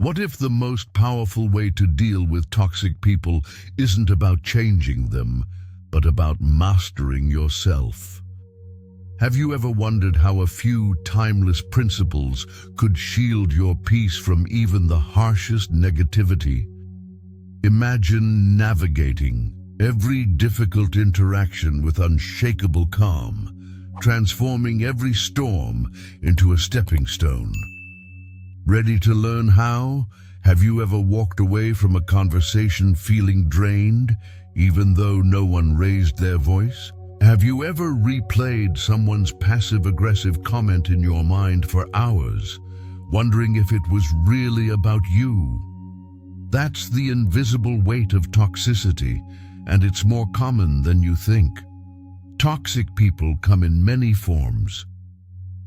What if the most powerful way to deal with toxic people isn't about changing them, but about mastering yourself? Have you ever wondered how a few timeless principles could shield your peace from even the harshest negativity? Imagine navigating every difficult interaction with unshakable calm, transforming every storm into a stepping stone. Ready to learn how? Have you ever walked away from a conversation feeling drained, even though no one raised their voice? Have you ever replayed someone's passive-aggressive comment in your mind for hours, wondering if it was really about you? That's the invisible weight of toxicity, and it's more common than you think. Toxic people come in many forms.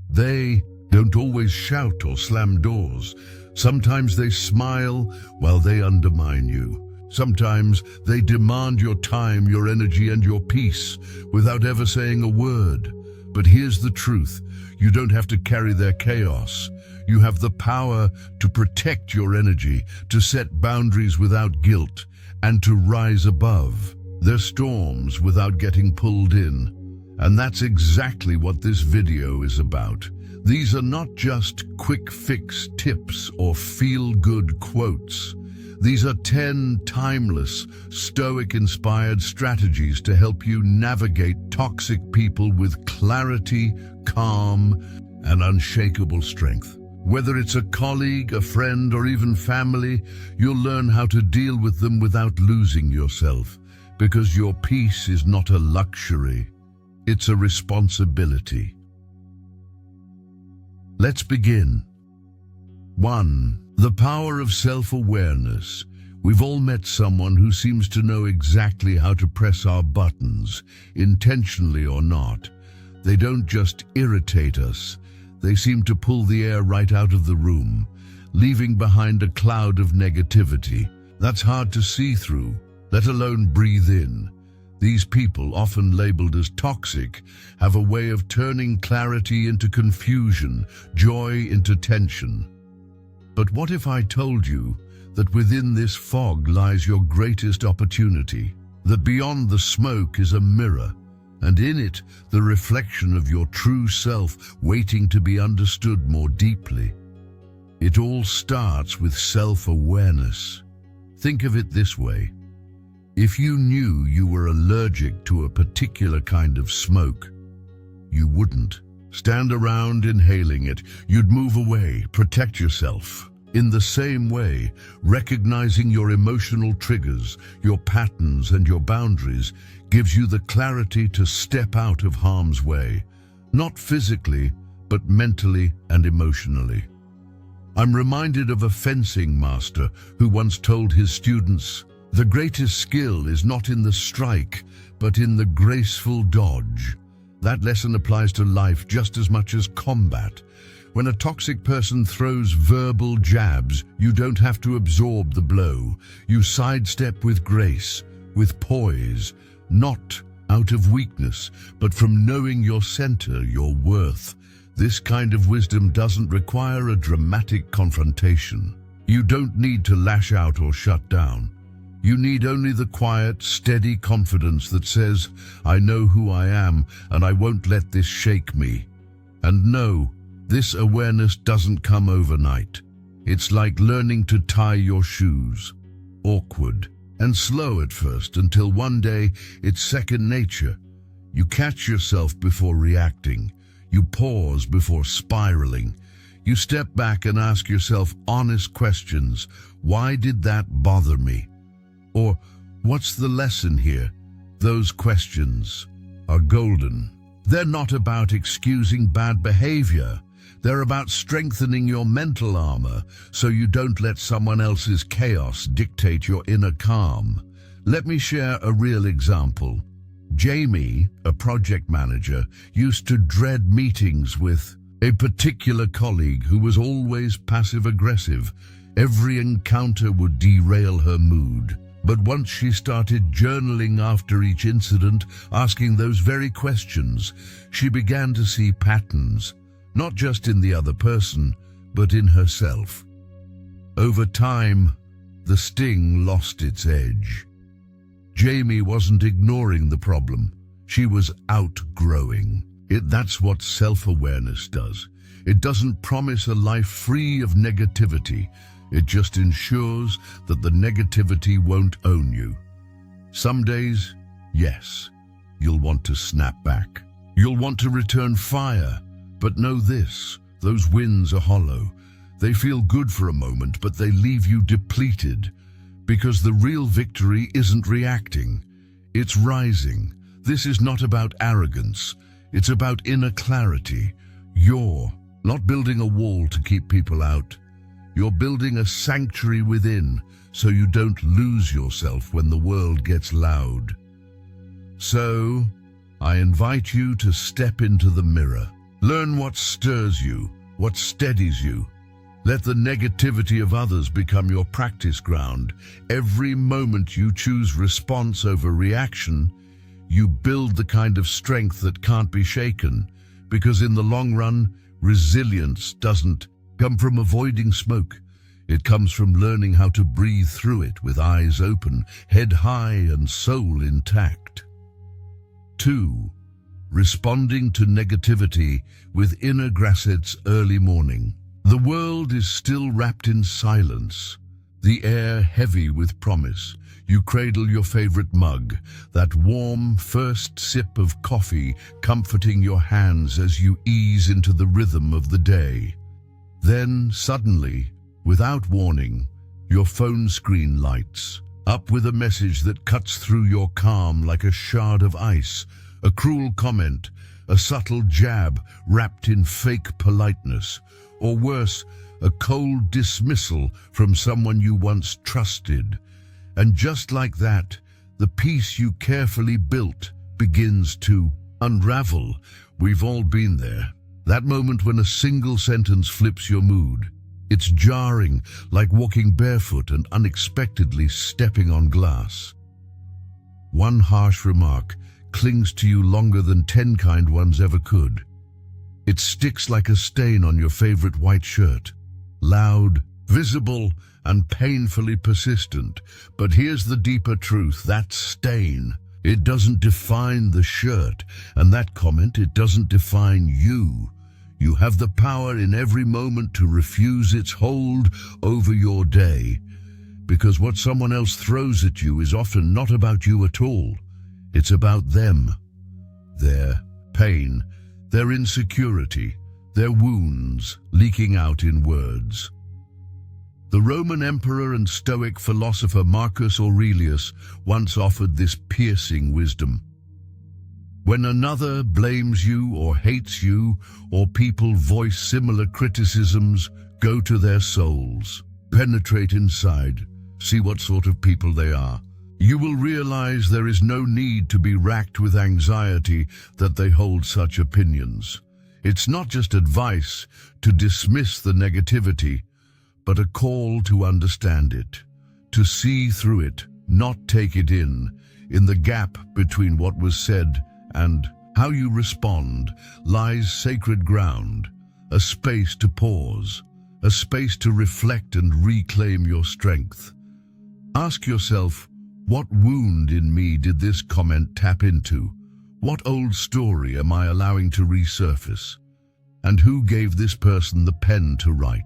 They don't always shout or slam doors. Sometimes they smile while they undermine you. Sometimes they demand your time, your energy, and your peace without ever saying a word. But here's the truth. You don't have to carry their chaos. You have the power to protect your energy, to set boundaries without guilt, and to rise above their storms without getting pulled in. And that's exactly what this video is about. These are not just quick fix tips or feel-good quotes. These are 10 timeless, Stoic-inspired strategies to help you navigate toxic people with clarity, calm, and unshakable strength. Whether it's a colleague, a friend, or even family, you'll learn how to deal with them without losing yourself, because your peace is not a luxury, it's a responsibility. Let's begin. 1. The power of self-awareness. We've all met someone who seems to know exactly how to press our buttons, intentionally or not. They don't just irritate us, they seem to pull the air right out of the room, leaving behind a cloud of negativity. That's hard to see through, let alone breathe in. These people, often labeled as toxic, have a way of turning clarity into confusion, joy into tension. But what if I told you that within this fog lies your greatest opportunity, that beyond the smoke is a mirror, and in it the reflection of your true self waiting to be understood more deeply? It all starts with self-awareness. Think of it this way. If you knew you were allergic to a particular kind of smoke, you wouldn't stand around inhaling it. You'd move away, protect yourself. In the same way, recognizing your emotional triggers, your patterns, and your boundaries gives you the clarity to step out of harm's way, not physically, but mentally and emotionally. I'm reminded of a fencing master who once told his students, "The greatest skill is not in the strike, but in the graceful dodge." That lesson applies to life just as much as combat. When a toxic person throws verbal jabs, you don't have to absorb the blow. You sidestep with grace, with poise, not out of weakness, but from knowing your center, your worth. This kind of wisdom doesn't require a dramatic confrontation. You don't need to lash out or shut down. You need only the quiet, steady confidence that says, "I know who I am, and I won't let this shake me." And no, this awareness doesn't come overnight. It's like learning to tie your shoes. Awkward and slow at first, until one day it's second nature. You catch yourself before reacting. You pause before spiraling. You step back and ask yourself honest questions. Why did that bother me? Or, what's the lesson here? Those questions are golden. They're not about excusing bad behavior. They're about strengthening your mental armor so you don't let someone else's chaos dictate your inner calm. Let me share a real example. Jamie, a project manager, used to dread meetings with a particular colleague who was always passive-aggressive. Every encounter would derail her mood. But once she started journaling after each incident, asking those very questions, she began to see patterns, not just in the other person, but in herself. Over time, the sting lost its edge. Jamie wasn't ignoring the problem. She was outgrowing it. That's what self-awareness does. It doesn't promise a life free of negativity. It just ensures that the negativity won't own you. Some days, yes, you'll want to snap back. You'll want to return fire. But know this, those wins are hollow. They feel good for a moment, but they leave you depleted. Because the real victory isn't reacting, it's rising. This is not about arrogance, it's about inner clarity. You're not building a wall to keep people out. You're building a sanctuary within, so you don't lose yourself when the world gets loud. So, I invite you to step into the mirror. Learn what stirs you, what steadies you. Let the negativity of others become your practice ground. Every moment you choose response over reaction, you build the kind of strength that can't be shaken. Because in the long run, resilience doesn't come from avoiding smoke. It comes from learning how to breathe through it with eyes open, head high and soul intact. 2. Responding to negativity with inner Grasset's early morning. The world is still wrapped in silence, the air heavy with promise. You cradle your favorite mug, that warm first sip of coffee comforting your hands as you ease into the rhythm of the day. Then, suddenly, without warning, your phone screen lights up with a message that cuts through your calm like a shard of ice, a cruel comment, a subtle jab wrapped in fake politeness. Or worse, a cold dismissal from someone you once trusted. And just like that, the peace you carefully built begins to unravel. We've all been there. That moment when a single sentence flips your mood. It's jarring, like walking barefoot and unexpectedly stepping on glass. One harsh remark clings to you longer than 10 kind ones ever could. It sticks like a stain on your favorite white shirt. Loud, visible, and painfully persistent. But here's the deeper truth, that stain, it doesn't define the shirt, and that comment, it doesn't define you. You have the power in every moment to refuse its hold over your day. Because what someone else throws at you is often not about you at all. It's about them, their pain, their insecurity, their wounds leaking out in words. The Roman emperor and Stoic philosopher Marcus Aurelius once offered this piercing wisdom. When another blames you or hates you, or people voice similar criticisms, go to their souls. Penetrate inside. See what sort of people they are. You will realize there is no need to be racked with anxiety that they hold such opinions. It's not just advice to dismiss the negativity, but a call to understand it, to see through it, not take it in the gap between what was said and how you respond lies sacred ground, a space to pause, a space to reflect and reclaim your strength. Ask yourself, what wound in me did this comment tap into? What old story am I allowing to resurface? And who gave this person the pen to write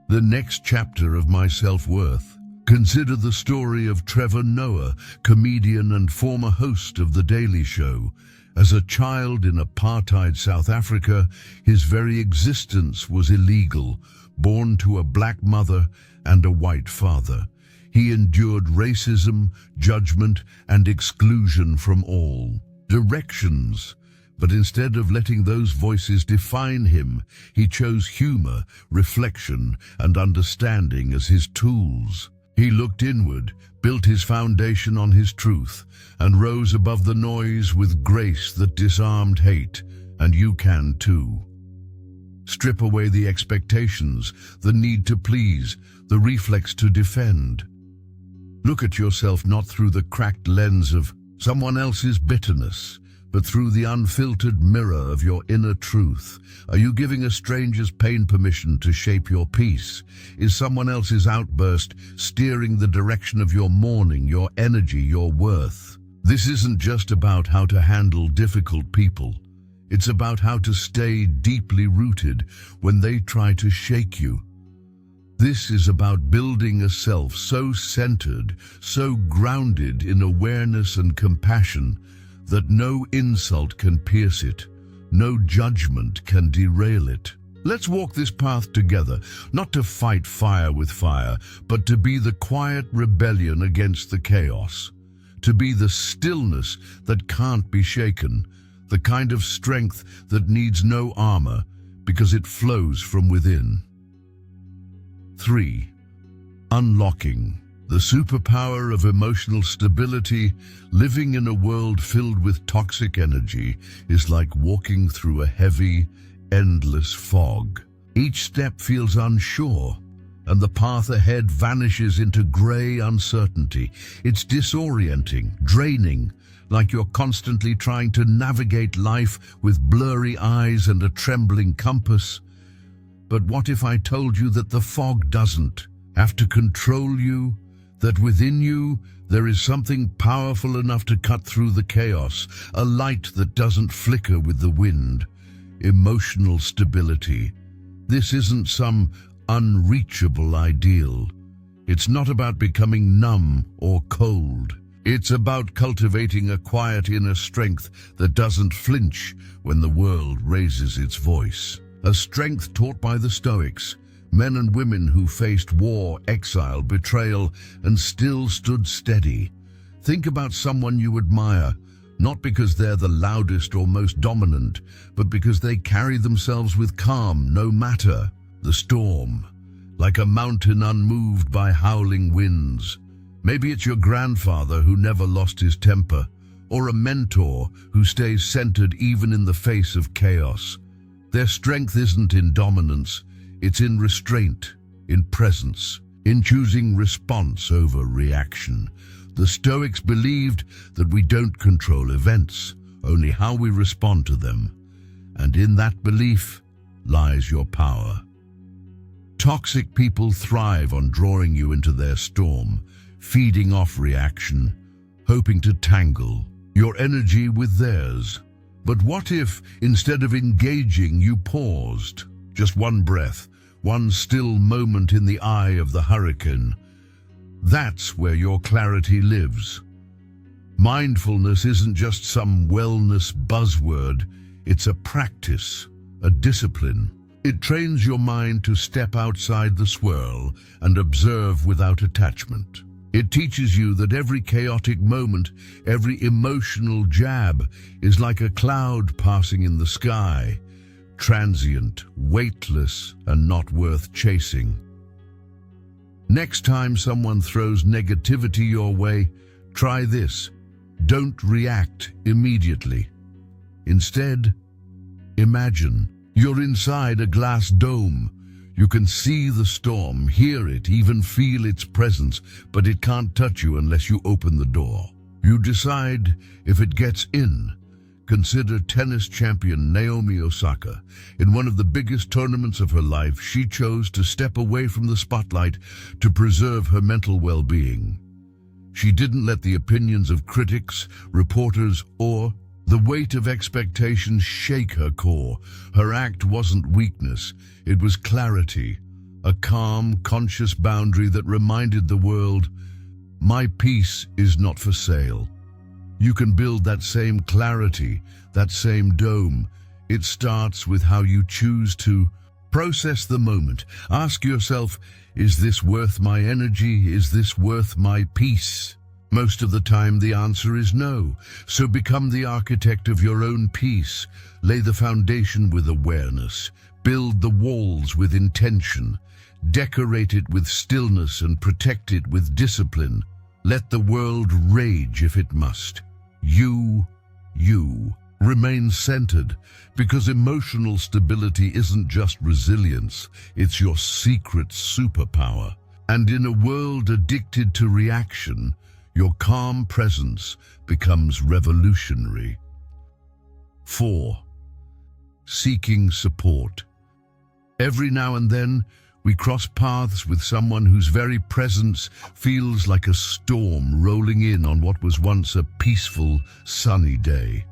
the next chapter of my self-worth? Consider the story of Trevor Noah, comedian and former host of The Daily Show. As a child in apartheid South Africa, his very existence was illegal, born to a black mother and a white father. He endured racism, judgment, and exclusion from all directions. But instead of letting those voices define him, he chose humor, reflection, and understanding as his tools. He looked inward, built his foundation on his truth, and rose above the noise with grace that disarmed hate, and you can too. Strip away the expectations, the need to please, the reflex to defend. Look at yourself not through the cracked lens of someone else's bitterness, but through the unfiltered mirror of your inner truth. Are you giving a stranger's pain permission to shape your peace? Is someone else's outburst steering the direction of your morning, your energy, your worth? This isn't just about how to handle difficult people. It's about how to stay deeply rooted when they try to shake you. This is about building a self so centered, so grounded in awareness and compassion that no insult can pierce it, no judgment can derail it. Let's walk this path together, not to fight fire with fire, but to be the quiet rebellion against the chaos, to be the stillness that can't be shaken, the kind of strength that needs no armor because it flows from within. 3. Unlocking the superpower of emotional stability. Living in a world filled with toxic energy is like walking through a heavy, endless fog. Each step feels unsure, and the path ahead vanishes into gray uncertainty. It's disorienting, draining, like you're constantly trying to navigate life with blurry eyes and a trembling compass. But what if I told you that the fog doesn't have to control you, that within you there is something powerful enough to cut through the chaos, a light that doesn't flicker with the wind? Emotional stability. This isn't some unreachable ideal. It's not about becoming numb or cold. It's about cultivating a quiet inner strength that doesn't flinch when the world raises its voice. A strength taught by the Stoics, men and women who faced war, exile, betrayal, and still stood steady. Think about someone you admire, not because they're the loudest or most dominant, but because they carry themselves with calm no matter the storm, like a mountain unmoved by howling winds. Maybe it's your grandfather who never lost his temper, or a mentor who stays centered even in the face of chaos. Their strength isn't in dominance, it's in restraint, in presence, in choosing response over reaction. The Stoics believed that we don't control events, only how we respond to them. And in that belief lies your power. Toxic people thrive on drawing you into their storm, feeding off reaction, hoping to tangle your energy with theirs. But what if, instead of engaging, you paused? Just one breath, one still moment in the eye of the hurricane. That's where your clarity lives. Mindfulness isn't just some wellness buzzword, it's a practice, a discipline. It trains your mind to step outside the swirl and observe without attachment. It teaches you that every chaotic moment, every emotional jab is like a cloud passing in the sky, transient, weightless, and not worth chasing. Next time someone throws negativity your way, try this. Don't react immediately. Instead, imagine you're inside a glass dome. You can see the storm, hear it, even feel its presence, but it can't touch you unless you open the door. You decide if it gets in. Consider tennis champion Naomi Osaka. In one of the biggest tournaments of her life, she chose to step away from the spotlight to preserve her mental well-being. She didn't let the opinions of critics, reporters, or the weight of expectations shake her core. Her act wasn't weakness, it was clarity, a calm, conscious boundary that reminded the world, my peace is not for sale. You can build that same clarity, that same dome. It starts with how you choose to process the moment. Ask yourself, is this worth my energy? Is this worth my peace? Most of the time the answer is no. So become the architect of your own peace. Lay the foundation with awareness. Build the walls with intention. Decorate it with stillness and protect it with discipline. Let the world rage if it must. You remain centered, because emotional stability isn't just resilience, it's your secret superpower. And in a world addicted to reaction, your calm presence becomes revolutionary. 4. Seeking support. Every now and then, we cross paths with someone whose very presence feels like a storm rolling in on what was once a peaceful, sunny day.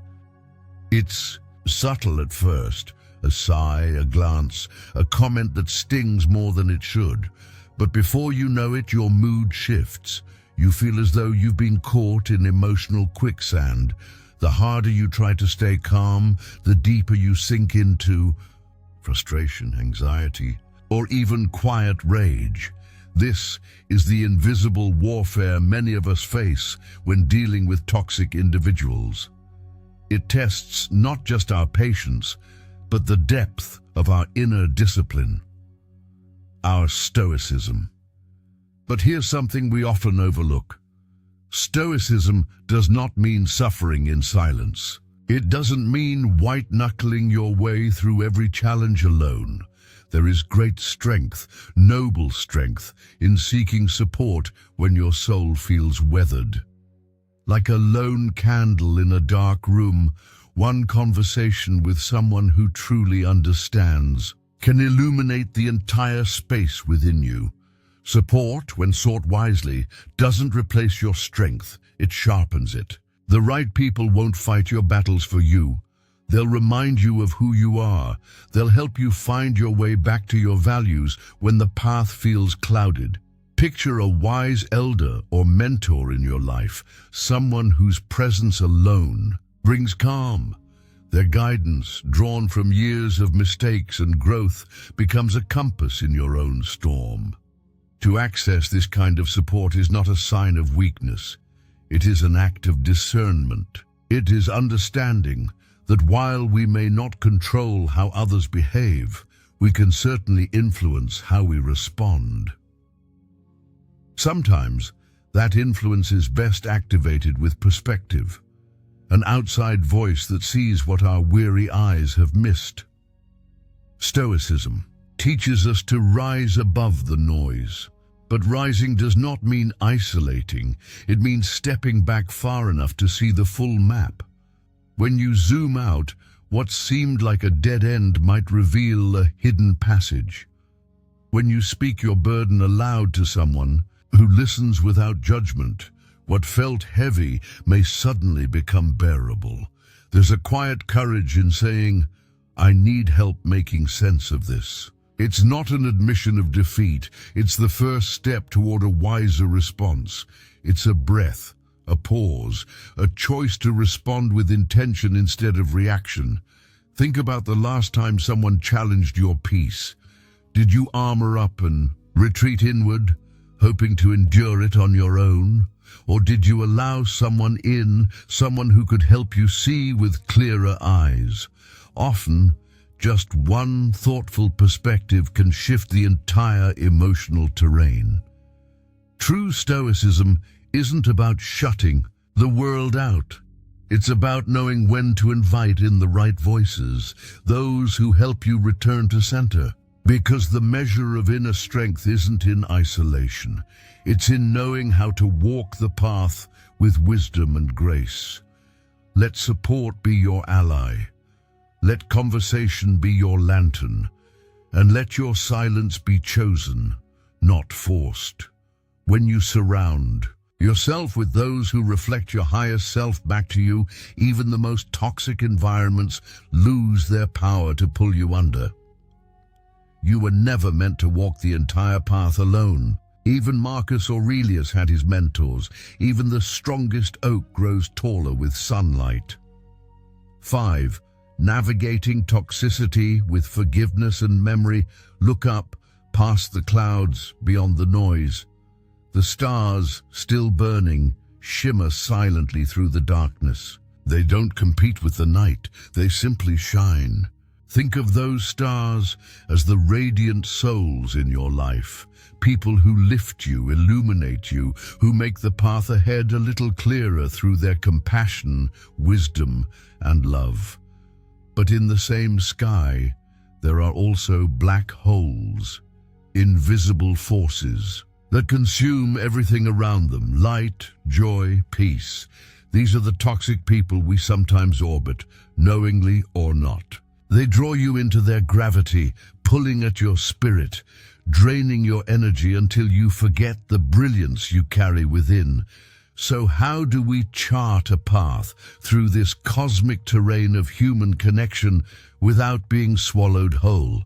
It's subtle at first, a sigh, a glance, a comment that stings more than it should. But before you know it, your mood shifts. You feel as though you've been caught in emotional quicksand. The harder you try to stay calm, the deeper you sink into frustration, anxiety, or even quiet rage. This is the invisible warfare many of us face when dealing with toxic individuals. It tests not just our patience, but the depth of our inner discipline, our stoicism. But here's something we often overlook. Stoicism does not mean suffering in silence. It doesn't mean white-knuckling your way through every challenge alone. There is great strength, noble strength, in seeking support when your soul feels weathered. Like a lone candle in a dark room, one conversation with someone who truly understands can illuminate the entire space within you. Support, when sought wisely, doesn't replace your strength, it sharpens it. The right people won't fight your battles for you. They'll remind you of who you are. They'll help you find your way back to your values when the path feels clouded. Picture a wise elder or mentor in your life, someone whose presence alone brings calm. Their guidance, drawn from years of mistakes and growth, becomes a compass in your own storm. To access this kind of support is not a sign of weakness. It is an act of discernment. It is understanding that while we may not control how others behave, we can certainly influence how we respond. Sometimes, that influence is best activated with perspective, an outside voice that sees what our weary eyes have missed. Stoicism teaches us to rise above the noise. But rising does not mean isolating. It means stepping back far enough to see the full map. When you zoom out, what seemed like a dead end might reveal a hidden passage. When you speak your burden aloud to someone who listens without judgment, what felt heavy may suddenly become bearable. There's a quiet courage in saying, "I need help making sense of this." It's not an admission of defeat. It's the first step toward a wiser response. It's a breath, a pause, a choice to respond with intention instead of reaction. Think about the last time someone challenged your peace. Did you armor up and retreat inward, hoping to endure it on your own? Or did you allow someone in, someone who could help you see with clearer eyes? Often, just one thoughtful perspective can shift the entire emotional terrain. True stoicism isn't about shutting the world out. It's about knowing when to invite in the right voices, those who help you return to center. Because the measure of inner strength isn't in isolation. It's in knowing how to walk the path with wisdom and grace. Let support be your ally. Let conversation be your lantern, and let your silence be chosen, not forced. When you surround yourself with those who reflect your highest self back to you, even the most toxic environments lose their power to pull you under. You were never meant to walk the entire path alone. Even Marcus Aurelius had his mentors. Even the strongest oak grows taller with sunlight. 5. Navigating toxicity with forgiveness and memory. Look up, past the clouds, beyond the noise. The stars, still burning, shimmer silently through the darkness. They don't compete with the night, they simply shine. Think of those stars as the radiant souls in your life, people who lift you, illuminate you, who make the path ahead a little clearer through their compassion, wisdom, and love. But in the same sky, there are also black holes, invisible forces that consume everything around them, light, joy, peace. These are the toxic people we sometimes orbit, knowingly or not. They draw you into their gravity, pulling at your spirit, draining your energy until you forget the brilliance you carry within. So how do we chart a path through this cosmic terrain of human connection without being swallowed whole?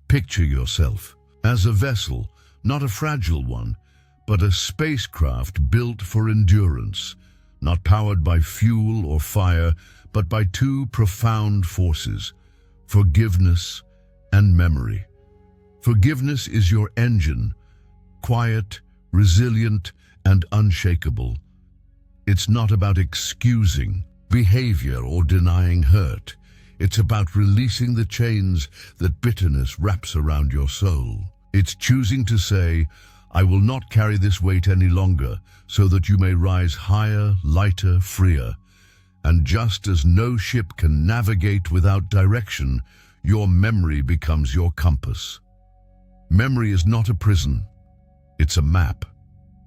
Picture yourself as a vessel, not a fragile one, but a spacecraft built for endurance, not powered by fuel or fire, but by two profound forces: forgiveness and memory. Forgiveness is your engine, quiet, resilient, and unshakable. It's not about excusing behavior or denying hurt. It's about releasing the chains that bitterness wraps around your soul. It's choosing to say, "I will not carry this weight any longer," so that you may rise higher, lighter, freer. And just as no ship can navigate without direction, your memory becomes your compass. Memory is not a prison, it's a map.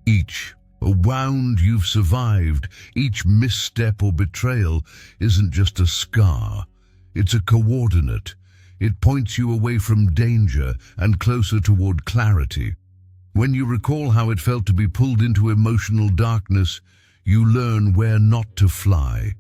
Each wound you've survived, each misstep or betrayal isn't just a scar, it's a coordinate. It points you away from danger and closer toward clarity. When you recall how it felt to be pulled into emotional darkness, you learn where not to fly.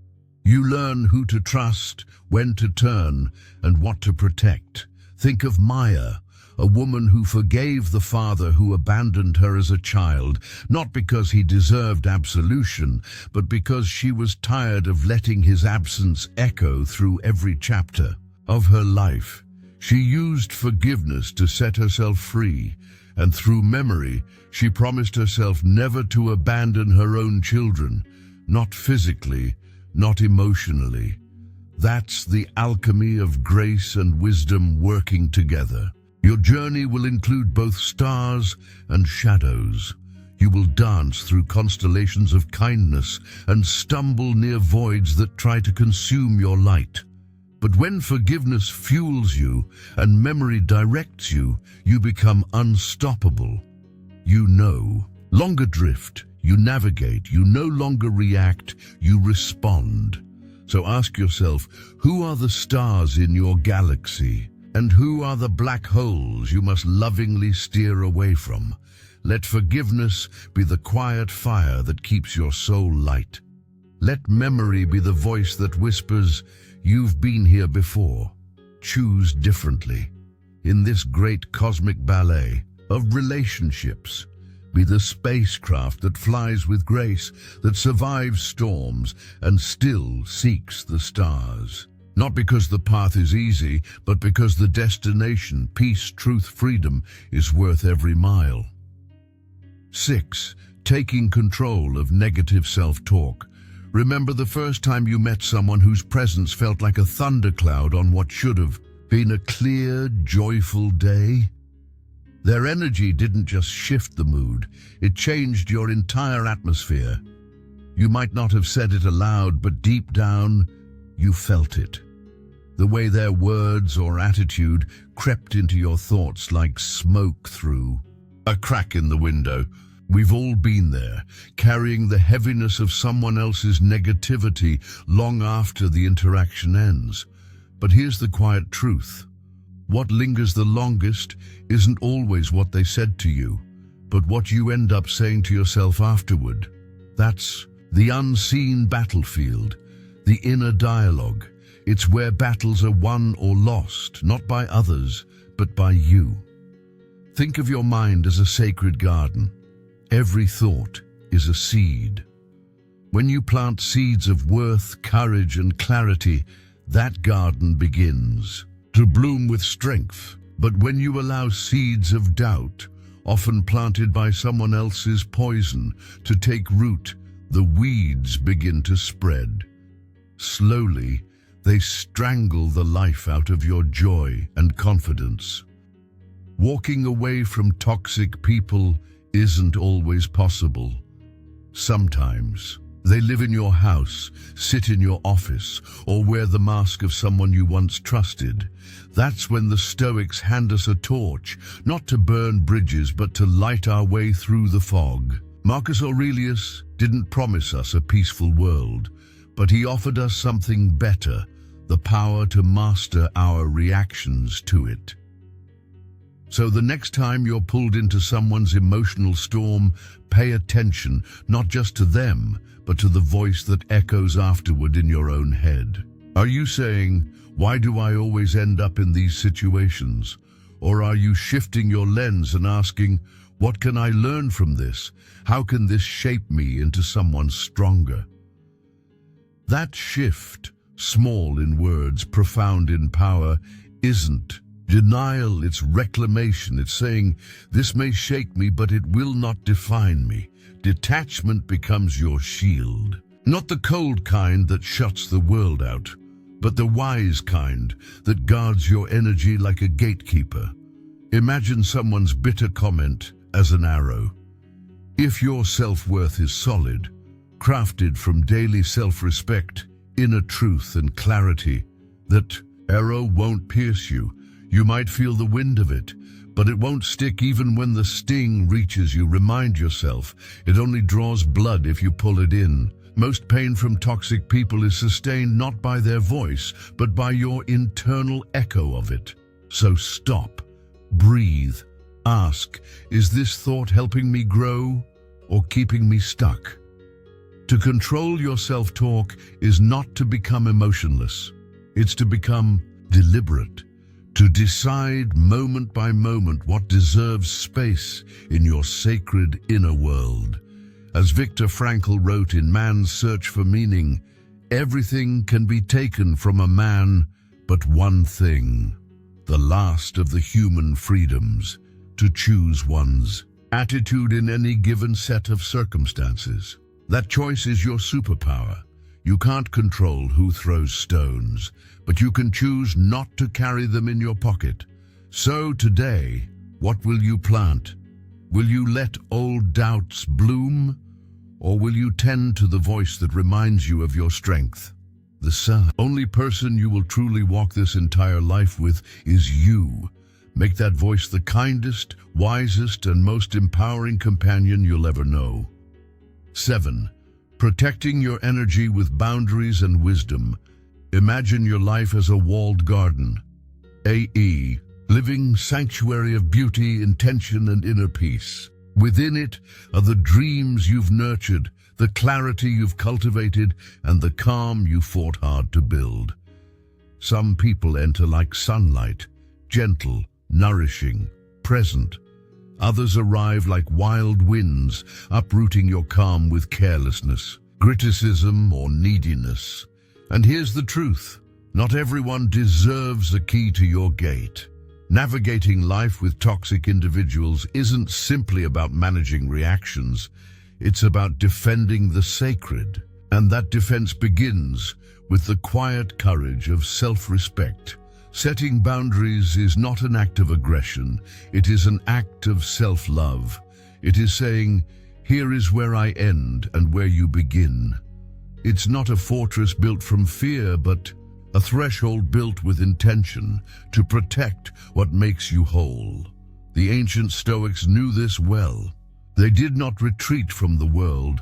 You learn who to trust, when to turn, and what to protect. Think of Maya, a woman who forgave the father who abandoned her as a child, not because he deserved absolution, but because she was tired of letting his absence echo through every chapter of her life. She used forgiveness to set herself free, and through memory, she promised herself never to abandon her own children, not physically, not emotionally. That's the alchemy of grace and wisdom working together. Your journey will include both stars and shadows. You will dance through constellations of kindness and stumble near voids that try to consume your light. But when forgiveness fuels you and memory directs you, you become unstoppable. You know. Longer drift, you navigate, you no longer react, you respond. So ask yourself, who are the stars in your galaxy? And who are the black holes you must lovingly steer away from? Let forgiveness be the quiet fire that keeps your soul light. Let memory be the voice that whispers, "You've been here before." Choose differently. In this great cosmic ballet of relationships, be the spacecraft that flies with grace, that survives storms and still seeks the stars. Not because the path is easy, but because the destination, peace, truth, freedom, is worth every mile. 6. Taking control of negative self-talk. Remember the first time you met someone whose presence felt like a thundercloud on what should have been a clear, joyful day? Their energy didn't just shift the mood, it changed your entire atmosphere. You might not have said it aloud, but deep down, you felt it. The way their words or attitude crept into your thoughts like smoke through a crack in the window. We've all been there, carrying the heaviness of someone else's negativity long after the interaction ends. But here's the quiet truth. What lingers the longest isn't always what they said to you, but what you end up saying to yourself afterward. That's the unseen battlefield, the inner dialogue. It's where battles are won or lost, not by others, but by you. Think of your mind as a sacred garden. Every thought is a seed. When you plant seeds of worth, courage, and clarity, that garden begins to bloom with strength. But when you allow seeds of doubt, often planted by someone else's poison, to take root, the weeds begin to spread. Slowly, they strangle the life out of your joy and confidence. Walking away from toxic people isn't always possible. Sometimes they live in your house, sit in your office, or wear the mask of someone you once trusted. That's when the Stoics hand us a torch, not to burn bridges, but to light our way through the fog. Marcus Aurelius didn't promise us a peaceful world, but he offered us something better, the power to master our reactions to it. So the next time you're pulled into someone's emotional storm, pay attention, not just to them, but to the voice that echoes afterward in your own head. Are you saying, "Why do I always end up in these situations?" Or are you shifting your lens and asking, "What can I learn from this? How can this shape me into someone stronger?" That shift, small in words, profound in power, isn't denial, it's reclamation. It's saying, "This may shake me, but it will not define me." Detachment becomes your shield. Not the cold kind that shuts the world out, but the wise kind that guards your energy like a gatekeeper. Imagine someone's bitter comment as an arrow. If your self-worth is solid, crafted from daily self-respect, inner truth and clarity, that arrow won't pierce you. You might feel the wind of it, but it won't stick even when the sting reaches you. Remind yourself, it only draws blood if you pull it in. Most pain from toxic people is sustained not by their voice, but by your internal echo of it. So stop, breathe, ask, is this thought helping me grow or keeping me stuck? To control your self-talk is not to become emotionless. It's to become deliberate. To decide moment by moment what deserves space in your sacred inner world. As Viktor Frankl wrote in Man's Search for Meaning, everything can be taken from a man but one thing, the last of the human freedoms, to choose one's attitude in any given set of circumstances. That choice is your superpower. You can't control who throws stones, but you can choose not to carry them in your pocket. So today, what will you plant? Will you let old doubts bloom? Or will you tend to the voice that reminds you of your strength? The only person you will truly walk this entire life with is you. Make that voice the kindest, wisest, and most empowering companion you'll ever know. 7. Protecting your energy with boundaries and wisdom. Imagine your life as a walled garden. A.E. Living sanctuary of beauty, intention, and inner peace. Within it are the dreams you've nurtured, the clarity you've cultivated, and the calm you fought hard to build. Some people enter like sunlight, gentle, nourishing, present. Others arrive like wild winds, uprooting your calm with carelessness, criticism, or neediness. And here's the truth. Not everyone deserves a key to your gate. Navigating life with toxic individuals isn't simply about managing reactions. It's about defending the sacred. And that defense begins with the quiet courage of self-respect. Setting boundaries is not an act of aggression. It is an act of self-love. It is saying, here is where I end and where you begin. It's not a fortress built from fear, but a threshold built with intention to protect what makes you whole. The ancient Stoics knew this well. They did not retreat from the world,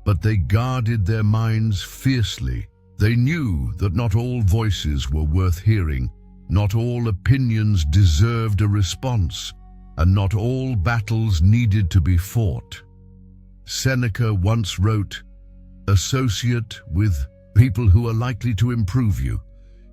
but they guarded their minds fiercely. They knew that not all voices were worth hearing, not all opinions deserved a response, and not all battles needed to be fought. Seneca once wrote, "Associate with people who are likely to improve you."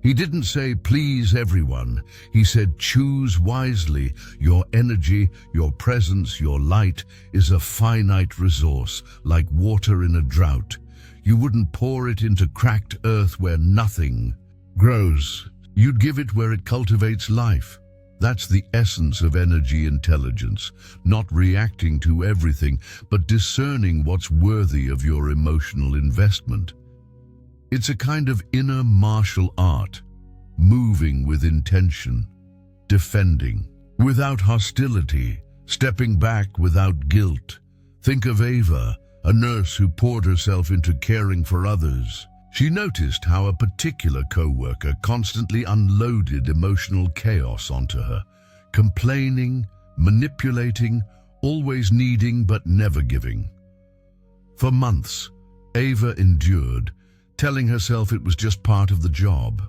He didn't say please everyone. He said choose wisely. Your energy, your presence, your light is a finite resource, like water in a drought. You wouldn't pour it into cracked earth where nothing grows. You'd give it where it cultivates life. That's the essence of energy intelligence, not reacting to everything, but discerning what's worthy of your emotional investment. It's a kind of inner martial art, moving with intention, defending without hostility, stepping back without guilt. Think of Ava, a nurse who poured herself into caring for others. She noticed how a particular co-worker constantly unloaded emotional chaos onto her, complaining, manipulating, always needing but never giving. For months, Ava endured, telling herself it was just part of the job.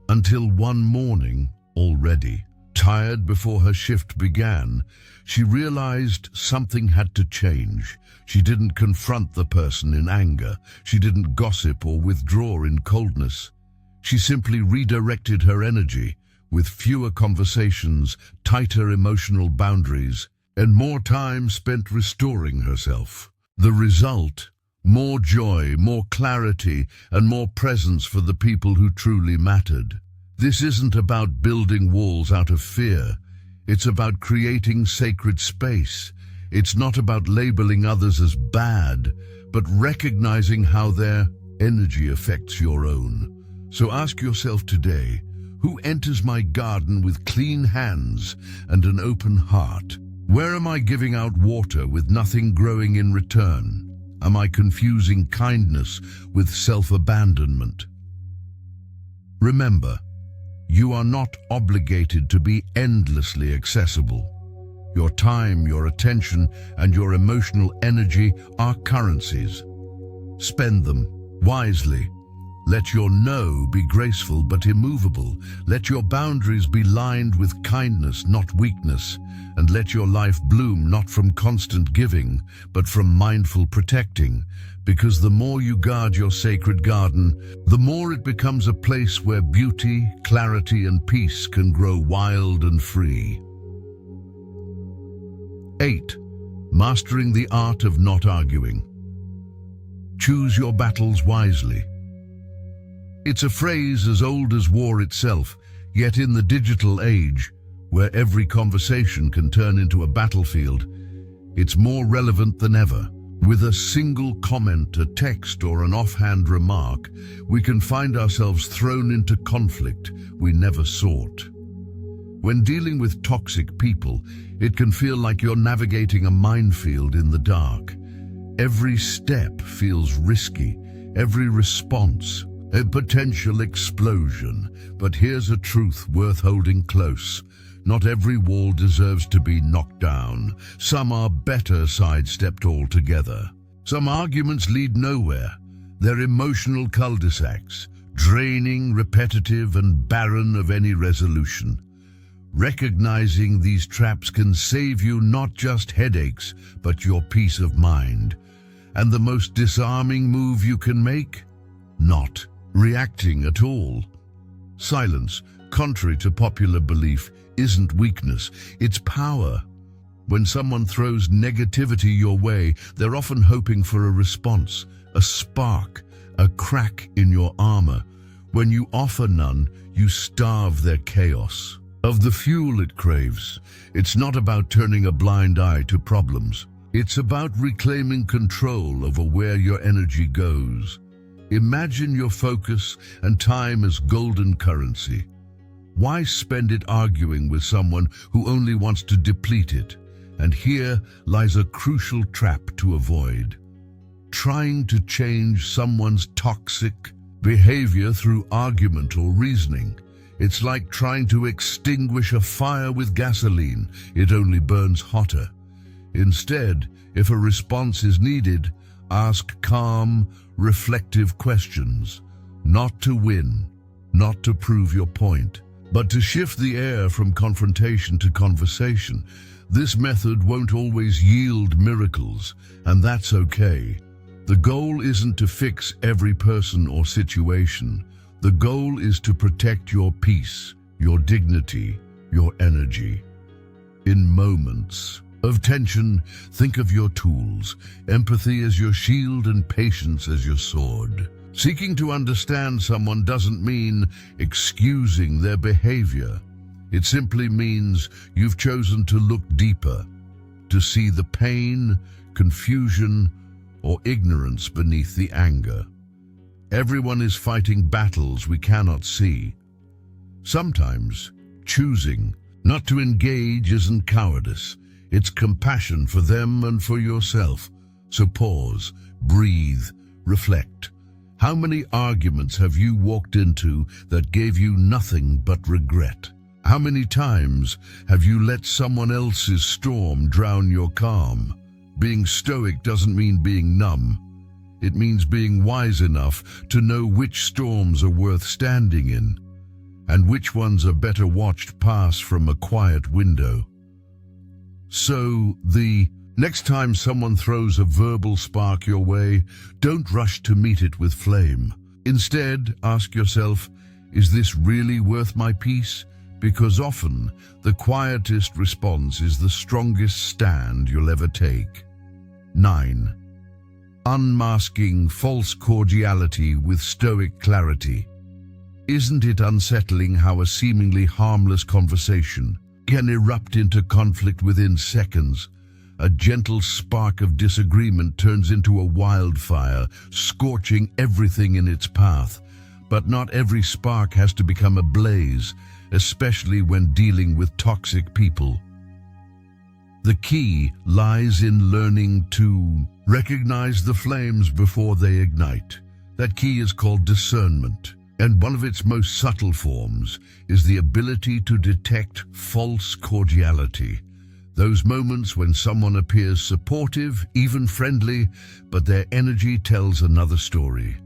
Until one morning, already tired before her shift began, she realized something had to change. She didn't confront the person in anger. She didn't gossip or withdraw in coldness. She simply redirected her energy with fewer conversations, tighter emotional boundaries, and more time spent restoring herself. The result: more joy, more clarity, and more presence for the people who truly mattered. This isn't about building walls out of fear. It's about creating sacred space. It's not about labeling others as bad, but recognizing how their energy affects your own. So ask yourself today, who enters my garden with clean hands and an open heart? Where am I giving out water with nothing growing in return? Am I confusing kindness with self-abandonment? Remember, you are not obligated to be endlessly accessible. Your time, your attention, and your emotional energy are currencies. Spend them wisely. Let your no be graceful but immovable. Let your boundaries be lined with kindness, not weakness. And let your life bloom not from constant giving, but from mindful protecting. Because the more you guard your sacred garden, the more it becomes a place where beauty, clarity, and peace can grow wild and free. 8. Mastering the art of not arguing. Choose your battles wisely. It's a phrase as old as war itself, yet in the digital age, where every conversation can turn into a battlefield, it's more relevant than ever. With a single comment, a text, or an offhand remark, we can find ourselves thrown into conflict we never sought. When dealing with toxic people, it can feel like you're navigating a minefield in the dark. Every step feels risky, every response a potential explosion. But here's a truth worth holding close. Not every wall deserves to be knocked down. Some are better sidestepped altogether. Some arguments lead nowhere. They're emotional cul-de-sacs, draining, repetitive, and barren of any resolution. Recognizing these traps can save you not just headaches, but your peace of mind. And the most disarming move you can make? Not reacting at all. Silence, contrary to popular belief, isn't weakness, it's power. When someone throws negativity your way, they're often hoping for a response, a spark, a crack in your armor. When you offer none, you starve their chaos of the fuel it craves. It's not about turning a blind eye to problems. It's about reclaiming control over where your energy goes. Imagine your focus and time as golden currency. Why spend it arguing with someone who only wants to deplete it? And here lies a crucial trap to avoid. Trying to change someone's toxic behavior through argument or reasoning. It's like trying to extinguish a fire with gasoline. It only burns hotter. Instead, if a response is needed, ask calm, reflective questions. Not to win, not to prove your point, but to shift the air from confrontation to conversation. This method won't always yield miracles, and that's okay. The goal isn't to fix every person or situation. The goal is to protect your peace, your dignity, your energy. In moments of tension, think of your tools, empathy as your shield and patience as your sword. Seeking to understand someone doesn't mean excusing their behavior. It simply means you've chosen to look deeper, to see the pain, confusion, or ignorance beneath the anger. Everyone is fighting battles we cannot see. Sometimes choosing not to engage isn't cowardice. It's compassion for them and for yourself. So pause, breathe, reflect. How many arguments have you walked into that gave you nothing but regret? How many times have you let someone else's storm drown your calm? Being stoic doesn't mean being numb. It means being wise enough to know which storms are worth standing in, and which ones are better watched pass from a quiet window. So, the next time someone throws a verbal spark your way, don't rush to meet it with flame. Instead, ask yourself, is this really worth my peace? Because often, the quietest response is the strongest stand you'll ever take. 9. Unmasking false cordiality with stoic clarity. Isn't it unsettling how a seemingly harmless conversation can erupt into conflict within seconds? A gentle spark of disagreement turns into a wildfire, scorching everything in its path. But not every spark has to become a blaze, especially when dealing with toxic people. The key lies in learning to recognize the flames before they ignite. That key is called discernment, and one of its most subtle forms is the ability to detect false cordiality. Those moments when someone appears supportive, even friendly, but their energy tells another story.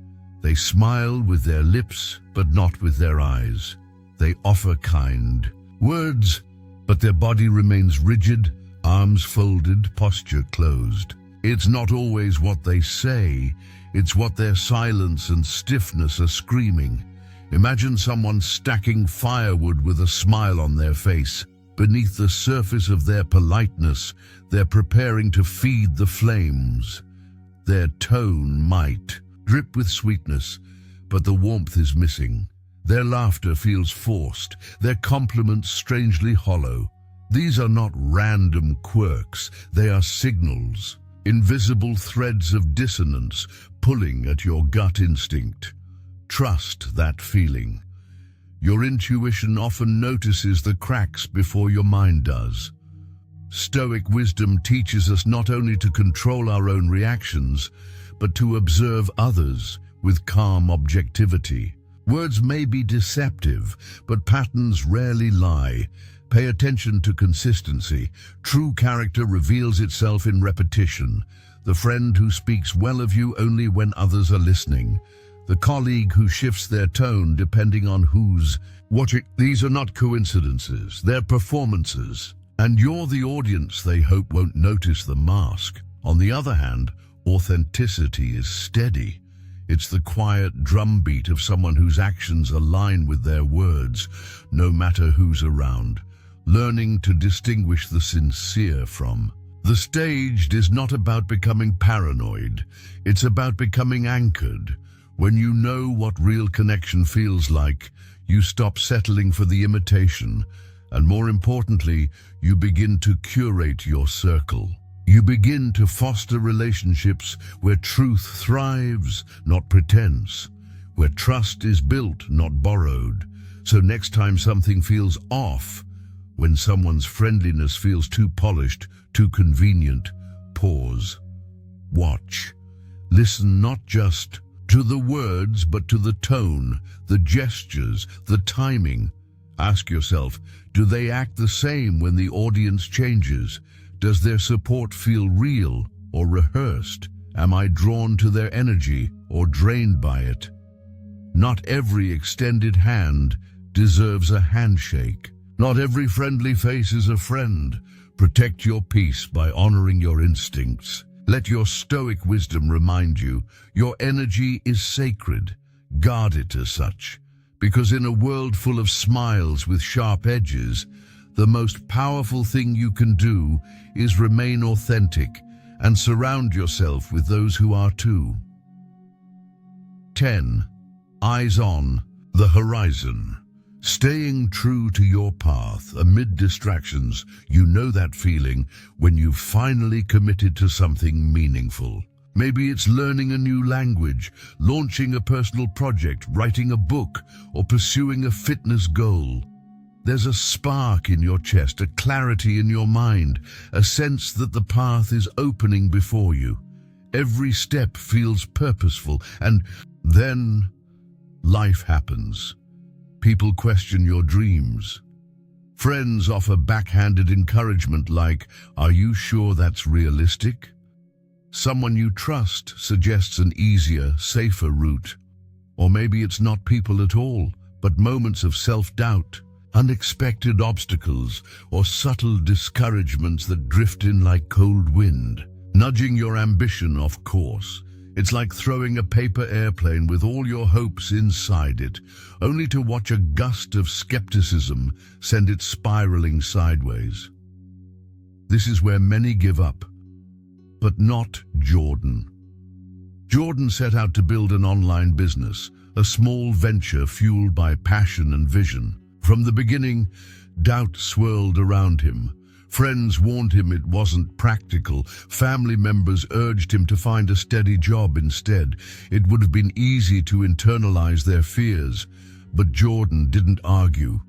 They smile with their lips, but not with their eyes. They offer kind words, but their body remains rigid, arms folded, posture closed. It's not always what they say, it's what their silence and stiffness are screaming. Imagine someone stacking firewood with a smile on their face. Beneath the surface of their politeness, they're preparing to feed the flames. Their tone might drip with sweetness, but the warmth is missing. Their laughter feels forced, their compliments strangely hollow. These are not random quirks, they are signals, invisible threads of dissonance pulling at your gut instinct. Trust that feeling. Your intuition often notices the cracks before your mind does. Stoic wisdom teaches us not only to control our own reactions, but to observe others with calm objectivity. Words may be deceptive, but patterns rarely lie. Pay attention to consistency. True character reveals itself in repetition. The friend who speaks well of you only when others are listening. The colleague who shifts their tone depending on who's watching. These are not coincidences, they're performances. And you're the audience they hope won't notice the mask. On the other hand, authenticity is steady. It's the quiet drumbeat of someone whose actions align with their words, no matter who's around. Learning to distinguish the sincere from the staged is not about becoming paranoid. It's about becoming anchored. When you know what real connection feels like, you stop settling for the imitation, and more importantly, you begin to curate your circle. You begin to foster relationships where truth thrives, not pretense, where trust is built, not borrowed. So next time something feels off, when someone's friendliness feels too polished, too convenient, pause, watch, listen not just to the words, but to the tone, the gestures, the timing. Ask yourself, do they act the same when the audience changes? Does their support feel real or rehearsed? Am I drawn to their energy or drained by it? Not every extended hand deserves a handshake. Not every friendly face is a friend. Protect your peace by honoring your instincts. Let your stoic wisdom remind you, your energy is sacred. Guard it as such, because in a world full of smiles with sharp edges, the most powerful thing you can do is remain authentic and surround yourself with those who are too. 10. Eyes on the horizon. Staying true to your path amid distractions, you know that feeling when you've finally committed to something meaningful. Maybe it's learning a new language, launching a personal project, writing a book, or pursuing a fitness goal. There's a spark in your chest, a clarity in your mind, a sense that the path is opening before you. Every step feels purposeful, and then life happens. People question your dreams. Friends offer backhanded encouragement like, "Are you sure that's realistic?" Someone you trust suggests an easier, safer route. Or maybe it's not people at all, but moments of self-doubt, unexpected obstacles, or subtle discouragements that drift in like cold wind, nudging your ambition off course. It's like throwing a paper airplane with all your hopes inside it, only to watch a gust of skepticism send it spiraling sideways. This is where many give up. But not Jordan. Jordan set out to build an online business, a small venture fueled by passion and vision. From the beginning, doubt swirled around him. Friends warned him it wasn't practical. Family members urged him to find a steady job instead. It would have been easy to internalize their fears. But Jordan didn't argue.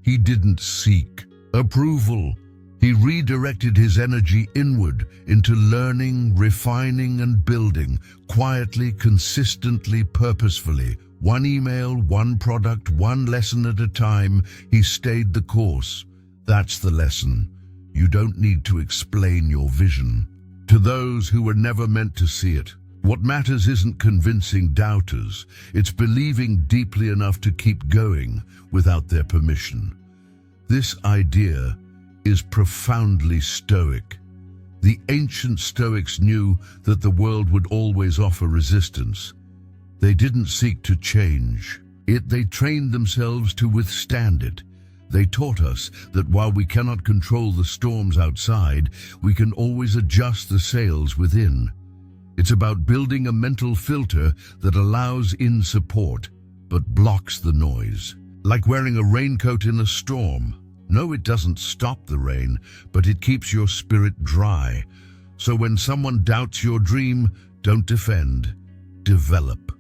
He didn't seek approval. He redirected his energy inward into learning, refining, and building, quietly, consistently, purposefully. One email, one product, one lesson at a time, he stayed the course. That's the lesson. You don't need to explain your vision to those who were never meant to see it. What matters isn't convincing doubters. It's believing deeply enough to keep going without their permission. This idea is profoundly Stoic. The ancient Stoics knew that the world would always offer resistance. They didn't seek to change it, they trained themselves to withstand it. They taught us that while we cannot control the storms outside, we can always adjust the sails within. It's about building a mental filter that allows in support, but blocks the noise. Like wearing a raincoat in a storm. No, it doesn't stop the rain, but it keeps your spirit dry. So when someone doubts your dream, don't defend, develop.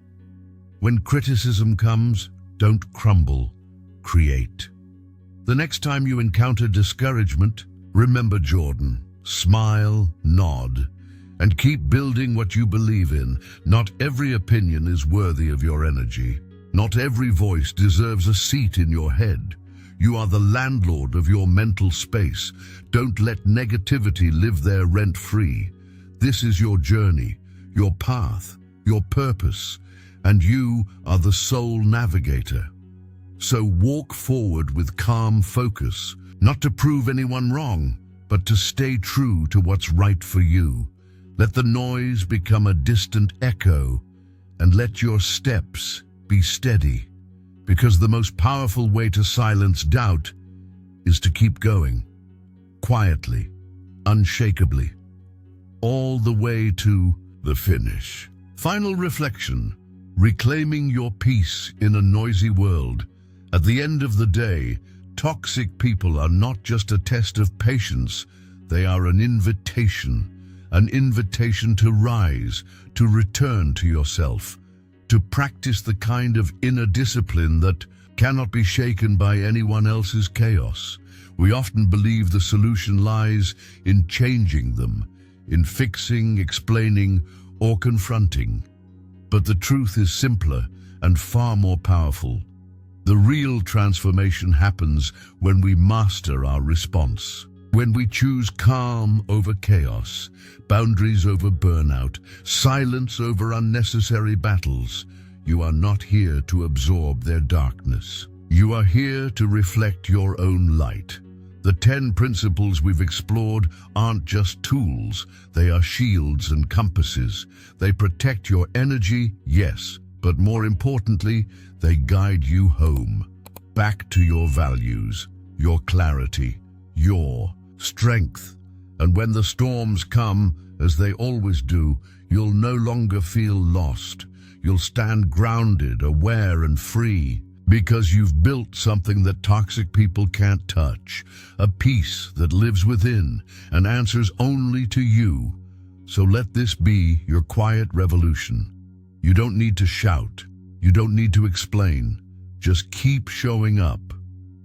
When criticism comes, don't crumble, create. The next time you encounter discouragement, remember Jordan. Smile, nod, and keep building what you believe in. Not every opinion is worthy of your energy. Not every voice deserves a seat in your head. You are the landlord of your mental space. Don't let negativity live there rent-free. This is your journey, your path, your purpose, and you are the sole navigator. So walk forward with calm focus, not to prove anyone wrong, but to stay true to what's right for you. Let the noise become a distant echo, and let your steps be steady. Because the most powerful way to silence doubt is to keep going, quietly, unshakably, all the way to the finish. Final reflection, reclaiming your peace in a noisy world. At the end of the day, toxic people are not just a test of patience, they are an invitation to rise, to return to yourself, to practice the kind of inner discipline that cannot be shaken by anyone else's chaos. We often believe the solution lies in changing them, in fixing, explaining, or confronting. But the truth is simpler and far more powerful. The real transformation happens when we master our response. When we choose calm over chaos, boundaries over burnout, silence over unnecessary battles, you are not here to absorb their darkness. You are here to reflect your own light. The 10 principles we've explored aren't just tools, they are shields and compasses. They protect your energy, yes, but more importantly, they guide you home, back to your values, your clarity, your strength. And when the storms come, as they always do, you'll no longer feel lost. You'll stand grounded, aware and free, because you've built something that toxic people can't touch, a peace that lives within and answers only to you. So let this be your quiet revolution. You don't need to shout. You don't need to explain. Just keep showing up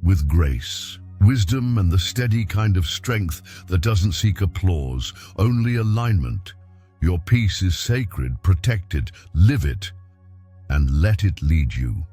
with grace, wisdom, and the steady kind of strength that doesn't seek applause, only alignment. Your peace is sacred, protect it, live it, and let it lead you.